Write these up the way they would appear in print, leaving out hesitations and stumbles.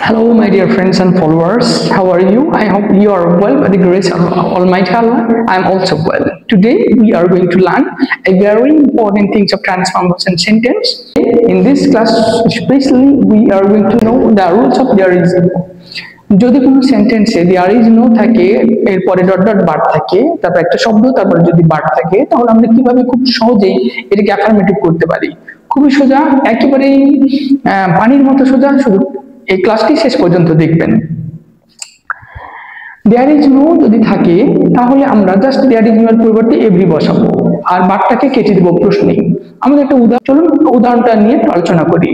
Hello, my dear friends and followers. How are you? I hope you are well by the grace of Almighty Allah. I am also well. Today, we are going to learn a very important things of transformation sentence. In this class, especially, we are going to know the rules of there is no. যদি কোনো সেন্টেন্সে দেয়ার is no থাকে, এরপরে dot dot বার থাকে, তারপর একটা শব্দ, তারপরে যদি বার থাকে, তাহলে আমরা কিভাবে খুব সহজেই এটাকে অ্যাফার্মেটিভ করতে পারি। খুবই সোজা, একেবারেই পানির মতো সোজা। শুধু এই ক্লাসটি শেষ পর্যন্ত দেখবেন। দেয়ার ইজ নো যদি থাকে তাহলে আমরা জাস্ট দেয়ার ইজ নো এর পরিবর্তে এভরি বসাবো আর বারটাকে কেটে দেবো প্রশ্নে। আমাদের একটা উদাহরণটা নিয়ে আলোচনা করি।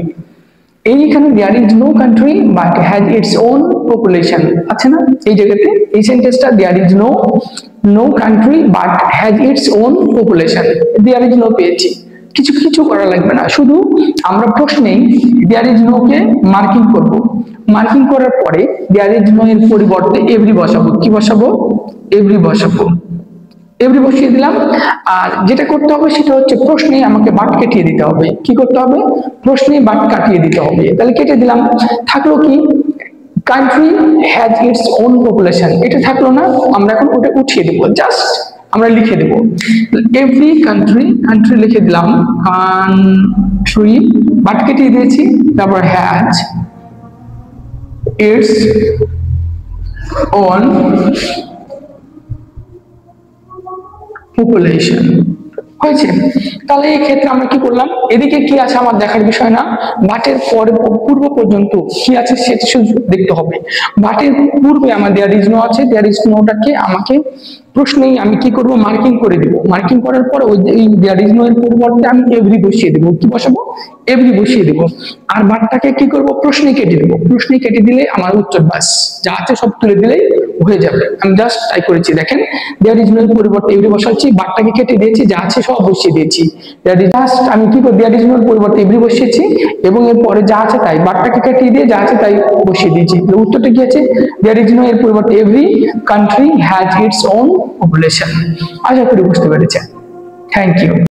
এইখানে there is no country but has its own population আছে না, এই জায়গাতে এই সেন্টেন্সটা there is no country but has its own population. There is no পেয়েছি, কিছু করা লাগবে না, শুধু আমরা প্রশ্নেই দেয়ার ইজ নো কে মার্কিং করব। মার্কিং করার পরে দেয়ার ইজ নো এর পরিবর্তে এভরি বসাবো। কি বসাবো? এভরি বসাবো। এভরি বসিয়ে দিলাম। আর যেটা করতে হবে সেটা হচ্ছে প্রশ্নে আমাকে বাট কেটে দিতে হবে। কি করতে হবে? প্রশ্নে বাট কাটিয়ে দিতে হবে। তাহলে কেটে দিলাম, থাকলো কি? Country has its own population, এটা থাকলো না, আমরা এখন ওটা উঠিয়ে দেবো। জাস্ট আমরা লিখে দেবো এভরি কান্ট্রি লিখে দিলাম, কান্ট্রি বাট কেটে দিয়েছি, তারপর হ্যাজ ইটস ওন পপুলেশন। হয়েছে? তাহলে এই ক্ষেত্রে আমরা কি করলাম? এদিকে কি আছে আমার দেখার বিষয় না, বাটের পরে পূর্ব পর্যন্ত কি আছে সেটা শুধু দেখতে হবে। বাটের পূর্বে আমার দেয়ার ইজ নো আছে, দেয়ার ইজ নোটাকে আমাকে প্রশ্নেই আমি কি করব? মার্কিং করে দেব। মার্কিং করার পর ওই দেয়ার ইজ নো এর পরিবর্তে আমি এভরি বসিয়ে দেবো। কি বসাবো? এভরি বসিয়ে দেবো। আর বাটটাকে কি করব? প্রশ্নে কেটে দেবো। প্রশ্নে কেটে দিলে আমার উত্তর বাস যা আছে সব তুলে দিলেই হয়ে যাবে। আমি জাস্ট ট্রাই করেছি, দেখেন দেয়ার ইজ নো এর পরিবর্তে এভরি বসাচ্ছি, বাটটাকে কেটে দিয়েছি, যা আছে সব বসিয়ে দিয়েছি। জাস্ট আমি কি করব? দেয়ার ইজ নো এর পরিবর্তে এভরি বসিয়েছি এবং এর পরে যা আছে তাই বাটটাকে কেটে দিয়ে যা আছে তাই বসিয়ে দিয়েছি। উত্তরটা কি আছে? দেয়ার ইজ নো এর পরিবর্তে every country has its own population. আশা করি বুঝতে পেরেছেন। Thank you.